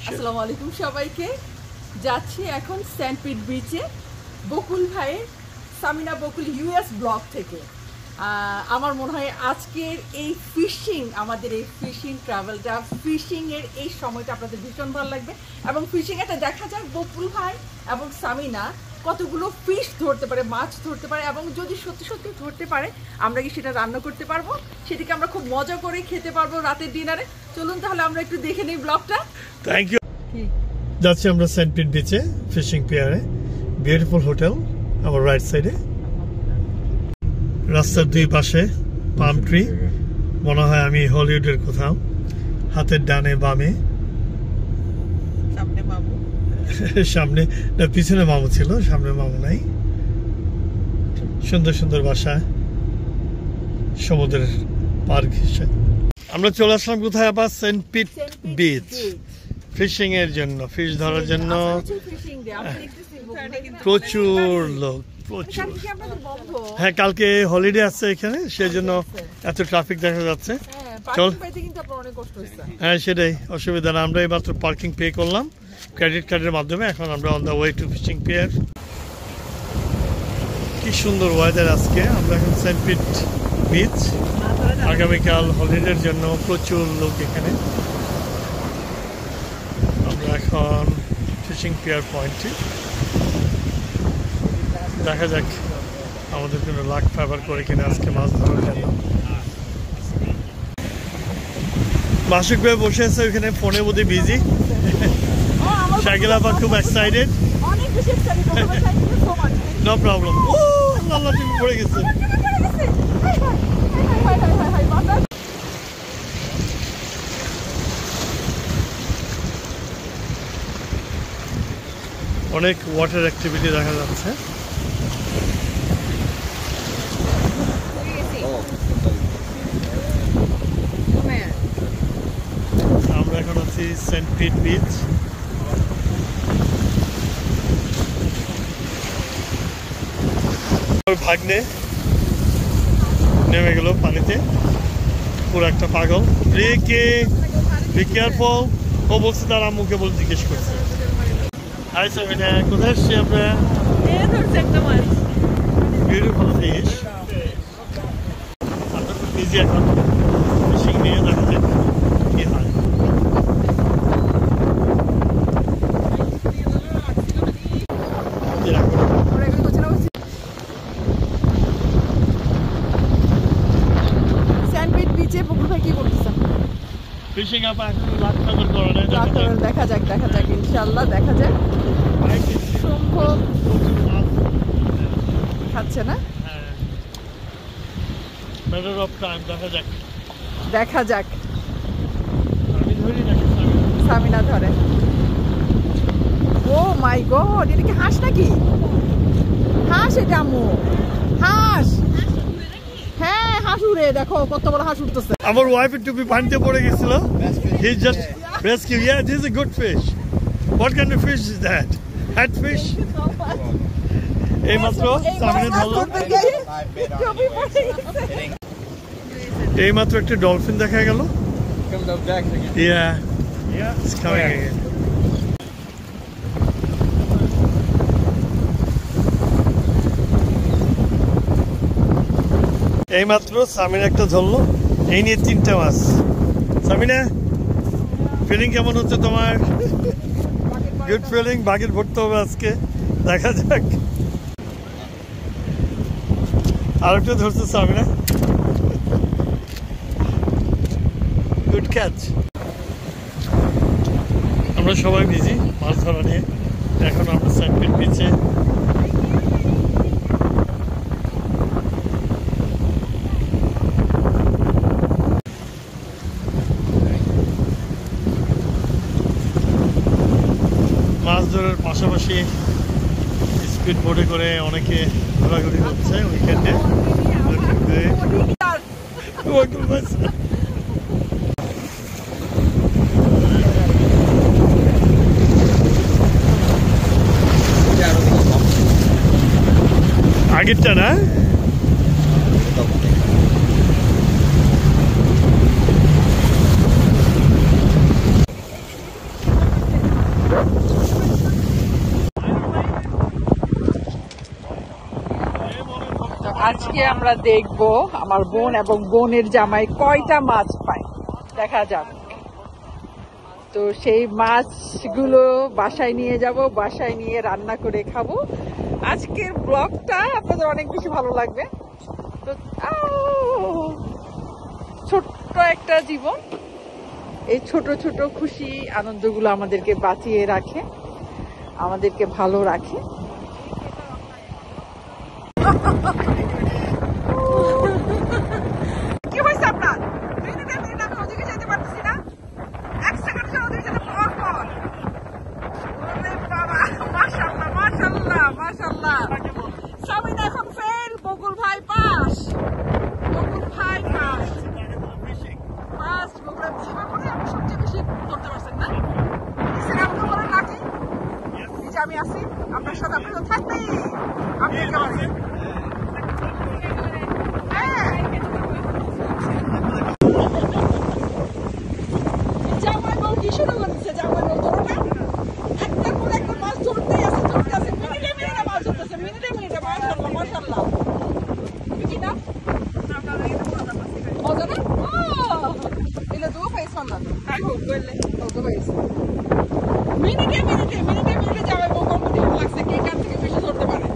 আসসালামু আলাইকুম সবাইকে। যাচ্ছি এখন সেন্ট পিট বিচে বকুল ভাইয়ের সামিনা বকুল ইউএস ব্লগ থেকে। আমার মনে হয় আজকের এই ফিশিং, আমাদের এই ফিশিং ট্রাভেলটা, ফিশিংয়ের এই সময়টা আপনাদের ভীষণ ভালো লাগবে এবং ফিশিংয়েটা দেখা যাক বকুল ভাই এবং সামিনা কতগুলো ফিশ ধরতে পারে, মাছ ধরতে পারে এবং যদি সত্যি সত্যি ধরতে পারে আমরা কি সেটা রান্না করতে পারবো, সেটাকে আমরা খুব মজা করে খেতে পারবো রাতের ডিনারে। চলুন তাহলে আমরা একটু দেখে নিই ব্লগটা। Thank you. যাচ্ছি আমরা সেন্ট পিট বিচে ফিশিং পিয়ারে। বিউটিফুল হোটেল আমার রাইট সাইডে, রাস্তার দুই পাশে পাম ট্রি। মনে হয় আমি হলিউডের কোথাও। হাতের ডানে বামে সামনে না পিছনে মামু ছিল, সামনে মামু নাই। সুন্দর সুন্দর বাসা, সমুদ্রের পার্ক হিসেবে। আমরা চলে আসলাম কোথায় আবার? সেন্ট পিট বিচ ফিশিং এর জন্য, ফিশ ধরার জন্য। প্রচুর লোক, প্রচুর। হ্যাঁ, কালকে হলিডে আছে এখানে, সেজন্য এত ট্রাফিক দেখা যাচ্ছে। চল, হ্যাঁ সেটাই, অসুবিধা না। আমরা এইমাত্র পার্কিং পে করলাম ক্রেডিট কার্ডের মাধ্যমে। এখন আমরা on the way to fishing pier. কি সুন্দর ওয়েদার আজকে। আমরা এখন সেন্ট পিট বিচ, আগামীকাল হলিডের জন্য প্রচুর লোক এখানে। আমরা এখন ফিশিং পিয়ার পয়েন্টে। দেখা যাক আমাদের জন্য লাক ফেভার করে কিনা আজকে মাছ ধরার জন্য। মাসুক ভাই বসে আছে ওইখানে, ফোনে বোধ বিজি। শাকিল আপা খুব এক্সাইটেড। No problem. ও আল্লাহ, তুমি পড়ে গেছে। অনেক ওয়াটার অ্যাক্টিভিটি দেখা যাচ্ছে। আমরা এখন আছি সেন্ট পিট বিচ। ভাগ্নে নেমে গেল পানিতে, পুরো একটা পাগল। K be careful. ও বলছে তার আম্মুকে বলে জিজ্ঞেস করছে। হাই সামিনা, কোথায় এসছি আমরা? Beautiful fish. আমরা খুব বিজি এখন ফিশিং নিয়ে। দেখা যাক কি হয়। ফিশিং আপা এখন লাখ ফেভার করে না। দেখা যাক, দেখা যাক, ইনশাআল্লাহ দেখা যাক। সম্ভব খাচ্ছে না। হ্যাঁ, ম্যাটার অফ টাইম। দেখা যাক, দেখা যাক। আমি ধরি নাকি সামিনা ধরে। ও মাই গড, এটা কি হাঁস নাকি? হাঁস এটা আম্মু, হাঁস। হ্যাঁ হাঁস উড়ে, দেখো কত বড় হাঁস উঠতেছে। আমার ওয়াইফের টুপি পানিতে পড়ে গেছিল। He just rescue. Yeah, this is a good fish. What kind of fish is that? Hat fish? এইমাত্র সামনে ধরলো। এইমাত্র একটা ডলফিন দেখা গেল। Yeah, it's coming again. এইমাত্র সামিনা একটা ধরলো। এই নিয়ে 3টে মাছ। সামিনা, ফিলিং কেমন হচ্ছে তোমার? Good feeling. বাকেট ভরতে হবে আজকে, দেখা যাক। আরেকটা ধরছে সামিনা। Good catch. আমরা সবাই বিজি মাছ ধরা নিয়ে। এখন আমরা সেন্ট পিট বিচে। মাছ ধরার পাশাপাশি স্পিড বোটে করে অনেকে ঘোরাঘুরি করছে উইকেন্ডে। আগেরটা না? আজকে আমরা দেখব আমার বোন এবং বোনের জামাই কয়টা মাছ পায়, দেখা যাক। তো সেই মাছগুলো বাসায় নিয়ে যাব, বাসায় নিয়ে রান্না করে খাবো। আজকের ব্লগটা আপনাদের অনেক বেশি ভালো লাগবে। তো ছোট্ট একটা জীবন, এই ছোট ছোট খুশি আনন্দগুলো আমাদেরকে বাঁচিয়ে রাখে, আমাদেরকে ভালো রাখে। কি হয়েছে আপনার? আমি ওদিকে যেতে পারতেছি না, এক সেকেন্ড ওদিকে যেতে পর পর। মাশাআল্লাহ মাশাআল্লাহ মাশাআল্লাহ। সামিনা এখন ফেল, বকুল ভাই পাস, বকুল ভাই পাস পাস। বকুল জীবন মনে আপনি সবচেয়ে বেশি ধরতে পারছেন না? আপনি বলেন নাকি যে আমি আছি আপনার সাথে, আপনি তো থাকবেই, আপনি একেবারে মিনিটে যাওয়ার কম্পিটিশন লাগছে, কে কার থেকে বেশি ধরতে পারে।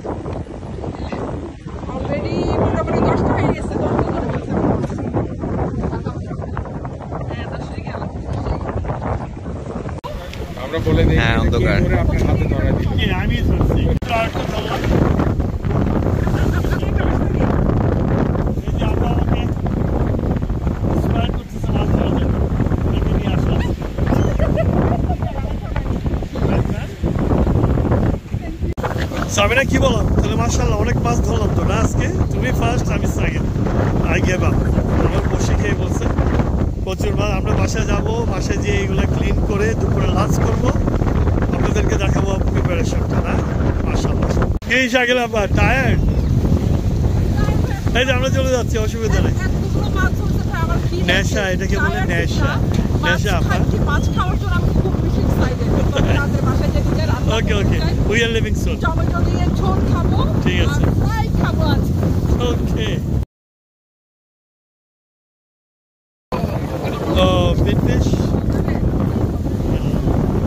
অলরেডি মোটামুটি 10টা হয়ে গেছে, 10টা ধরে ফেলছে। আমরা বলে দিই অন্ধকার আপনার হাতে ধরা দিই। আমি ধরছি সামিনা, কি বলো তাহলে? মাশাআল্লাহ অনেক মাছ ধরলাম তো না আজকে। তুমি ফার্স্ট, আমি সেকেন্ড। আগে বা আমার বসে খেয়ে বলছে প্রচুর মাছ। আমরা বাসায় যাবো, বাসায় যেয়ে এগুলো ক্লিন করে দুপুরে লাঞ্চ করবো, আপনাদেরকে দেখাবো প্রিপারেশনটা না। মাশাআল্লাহ এই সাইকেল আবার টায়ার্ড, এই যে আমরা চলে যাচ্ছি, অসুবিধা নেই। নেশা, এটাকে বলে নেশা। নেশা আপনার। ওকে ওকে, উই আর লিভিং সুন। ঠিক আছে, ওকে। ও ফিটনেস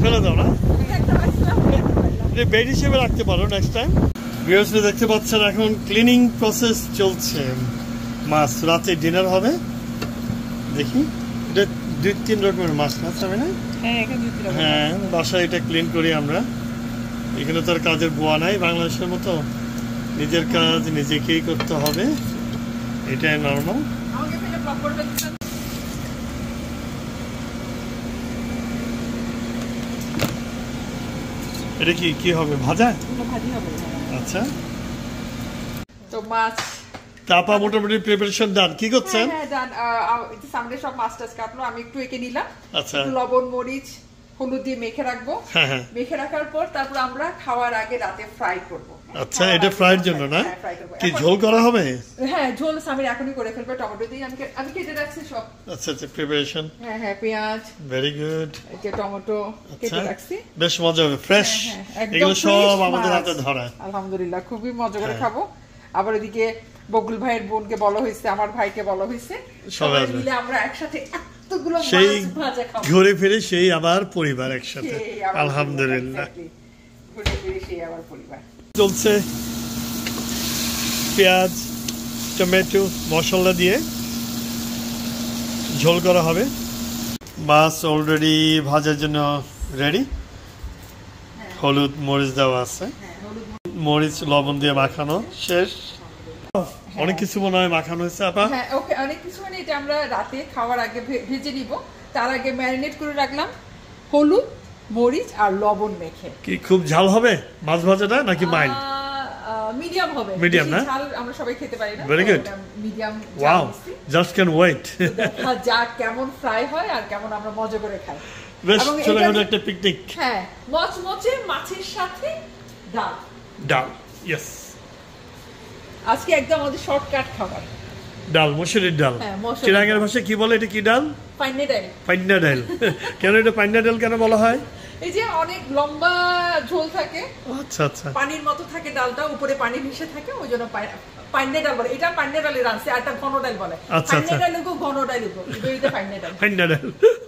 ফেলে দাও না, বেড হিসেবে রাখতে পারো নেক্সট টাইম। ভিউয়ার্সরা দেখতে পাচ্ছেন এখন ক্লিনিং প্রসেস চলছে। মাছ রাতে ডিনার হবে, দেখি এটা 2-3 রকমের মাছ না হবে না? হ্যাঁ, বাসায় এটা ক্লিন করি আমরা। এখানে তো আর কাজের বোয়া নাই বাংলাদেশের মতো, নিজের কাজ নিজেকেই করতে হবে, এটাই নর্মাল। এটা কি হবে? ভাজা? আচ্ছা, তো মাছ তাপা মোটামুটি প্রিপারেশন ডান। কি করছেন? হ্যাঁ ডান। সামনে সব মাছ টাছ কাটলো, আমি একটু এঁকে নিলাম। আচ্ছা, লবণ মরিচ হলুদ দিয়ে মেখে রাখবো। মেখে রাখার পর তারপর আমরা খাওয়ার আগে রাতে ফ্রাই করব। আচ্ছা, এটা ফ্রাইয়ের জন্য না? কি ঝোল করা হবে? হ্যাঁ, ঝোল সামির এখনই করে ফেলবে। টমেটো দিয়ে আমি কেটে রাখছি সব। আচ্ছা আচ্ছা, প্রিপারেশন। হ্যাঁ হ্যাঁ, পেঁয়াজ, ভেরি গুড। এই টমেটো কেটে রাখছি, বেশ মজা হবে, ফ্রেশ। এগুলো সব আমাদের হাতে ধরা। আলহামদুলিল্লাহ, খুবই মজা করে খাবো। আবার এদিকে বকুল ভাইয়ের বোনকে বলা হয়েছে, আমার ভাইকে বলা হয়েছে, সবাই মিলে আমরা একসাথে এতগুলো মাছ ভাজা খাবো। ঘুরে ফিরে সেই আবার পরিবার একসাথে, আলহামদুলিল্লাহ। ঘুরে ফিরে সেই আবার পরিবার চলছে। পেঁয়াজ টমেটো মশলা দিয়ে ঝোল করা হবে। মাছ অলরেডি ভাজার জন্য রেডি। হলুদ মরিচ দেওয়া আছে, মরিচ লবণ দিয়ে মাখানো শেষ। অনেক কিছু মনে হয় মাখানো হয়েছে আপা। হ্যাঁ ওকে, অনেক কিছু মানে এটা আমরা রাতে খাওয়ার আগে ভেজে নিব। তার আগে ম্যারিনেট করে রাখলাম হলুদ মরিচ আর লবণ মেখে। কি খুব ঝাল হবে মাছ ভাজাটা নাকি মাইল্ড? মিডিয়াম হবে। মিডিয়াম না? ঝাল আমরা সবাই খেতে পারি না। Very good, medium. Wow, just can wait. যা কেমন ফ্রাই হয় আর কেমন আমরা মজা করে খাই। বেশ ছোটখাটো একটা পিকনিক। হ্যাঁ, মচমচে মাছের সাথে ডাল। ডাল, ইয়েস। আজকে একদম আমাদের শর্টকাট খাবার। ডাল, মসুরির ডাল। চিরাঙ্গের ভাষায় কি বলে এটা? কি ডাল? পাইন্না ডাল। পাইন্না ডাল। কেন এটা পাইন্না ডাল কেন বলা হয়? এই যে অনেক লম্বা ঝোল থাকে, আচ্ছা আচ্ছা, পানির মতো থাকে ডালটা, উপরে পানি ভেসে থাকে, ওই জন্য পাইনে ডাল বলে। এটা পাইনে ডালের রাঁধছে, আর একটা ঘন ডাল বলে। আচ্ছা, পাইনে আচ্ছা। ডাল গো, ঘন ডাল গো, এটা পাইনে ডাল। Finder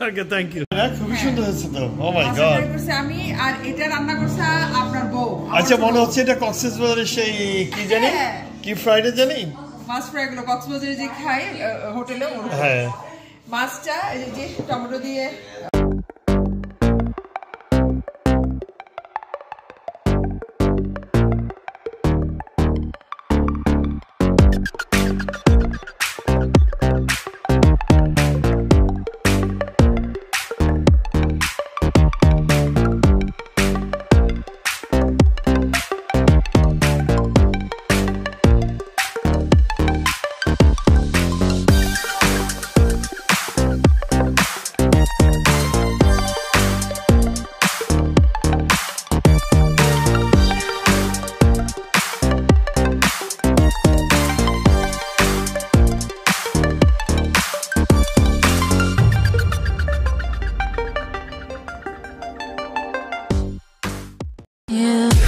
okay, thank you. খুবই সুন্দর হয়েছে তো, ও মাই মাছটা গড। try করছি আমি, আর এটা রান্না করছে আপনার বউ। আচ্ছা, মনে হচ্ছে এটা কক্সবাজারের সেই কি জানি, হ্যাঁ। কি ফ্রাইডে জানি, মাছ ফ্রাই গুলো কক্সবাজারে যে খায় হোটেলে, হ্যাঁ। মাছটা এই যে টমেটো দিয়ে Yeah.